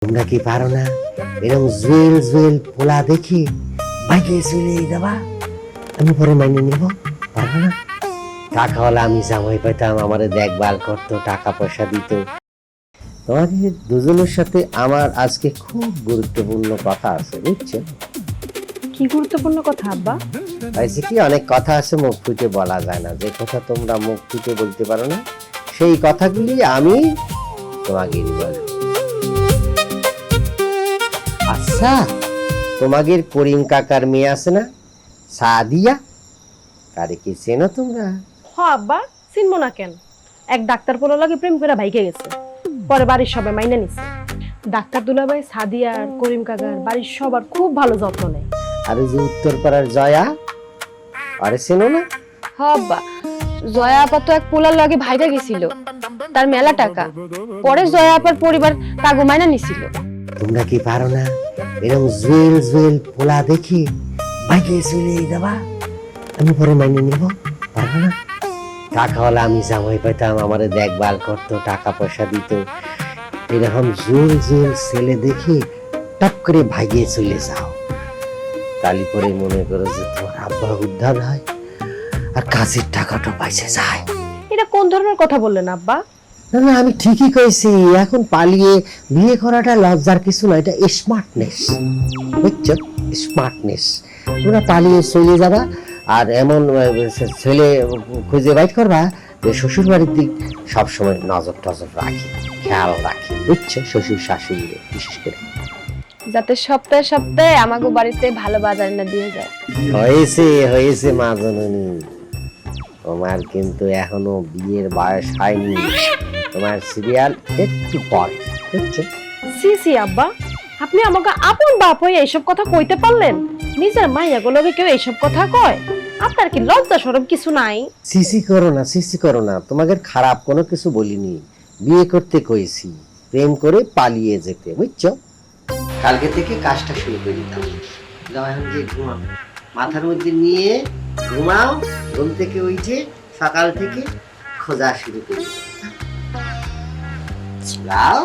তোমরা কি পারো না এরকম জুয়েল জুয়েল পোলা দেখি ভাইকে চলে যাবা? আমি পরে মাইনে নিব, পারবো না? টাকা হলে আমি জামাই পাইতাম, আমারে দেখভাল করতো, টাকা পয়সা দিত। তোমাদের দুজনের সাথে আমার আজকে খুব গুরুত্বপূর্ণ কথা আছে, বুঝছো? কি গুরুত্বপূর্ণ কথা আব্বা? হয়েছে কি, অনেক কথা আছে মুখ ফুটে বলা যায় না। যে কথা তোমরা মুখ ফুটে বলতে পারো না, সেই কথাগুলি আমি তোমাকে বলবো। আচ্ছা, তোমাদের করিম কাকার মেয়ে আছে না, সাদিয়া? তারে কি চেনো তোমরা? হ আব্বা, চিনবো না কেন? এক ডাক্তার পোলা লাগে প্রেম করে ভাইকে গেছে, পরে বাড়ির সবাই মাইনে নিছে। ডাক্তার দুলাভাই সাদিয়া আর করিম কাকার বাড়ির সবার খুব ভালো যত্ন নেয়। আর ওই যে উত্তরপাড়ার জয়া, আরে চেনো না? হ আব্বা, জয়া আপা তো এক পোলার লাগে ভাইগা গেছিল, তার মেলা টাকা। পরে জয়া আপার পরিবার তাগো মাইনা নিছিল। তোমরা কি পারো না এরকম জুয়েল জুয়েল পোলা দেখি ভাইকে চলে যাবা? আমি পরে মাইনে নিব, পারবো না? টাকা হলে আমি জামাই পাইতাম, আমারে দেখভাল করতো, টাকা পয়সা দিত। এরকম জুয়েল জুয়েল ছেলে দেখে টপ করে ভাইকে চলে যাও, তালি পরে মনে করো যে তোমার আব্বা উদ্ধার হয় আর কাজের টাকাটা পাইছে যায়। এটা কোন ধরনের কথা বললেন আব্বা? না না, আমি ঠিকই কইছি। এখন পালিয়ে বিয়ে করাটা লজ্জার কিছু না, এটা স্মার্টনেস, বুঝছো? স্মার্টনেস। তোমরা পালিয়ে চলে যাবা আর এমন ছেলে খুঁজে বাইট করবা যে শ্বশুর বাড়ির দিক সবসময় নজর টজর রাখি, খেয়াল রাখি, বুঝছো? শ্বশুর শাশুড়ি বিশেষ করে, যাতে সপ্তাহে সপ্তাহে আমাগো বাড়িতে ভালো বাজার না দিয়ে যায়। হয়েছে হয়েছে মা জননী, তোমার কিন্তু এখনো বিয়ের বয়স হয়নি। তোমার সিরিয়াল একটু পরে, বুঝছো? সি সি আব্বা, আপনি আমাকে আপন বাপ হয়ে এইসব কথা কইতে পারলেন? নিজের মাইয়া গুলোকে কেউ এইসব কথা কয়? আপনার কি লজ্জা শরম কিছু নাই? সিসি করো না, সিসি করো না। তোমাদের খারাপ কোনো কিছু বলিনি, বিয়ে করতে কইছি, প্রেম করে পালিয়ে যেতে, বুঝছো? কালকে থেকে কাজটা শুরু করে দিতাম। যাও এখন যে ঘুমাও, মাথার মধ্যে নিয়ে ঘুমাও, ঘুম থেকে উঠে সকাল থেকে খোঁজা শুরু করে দাও। যাও।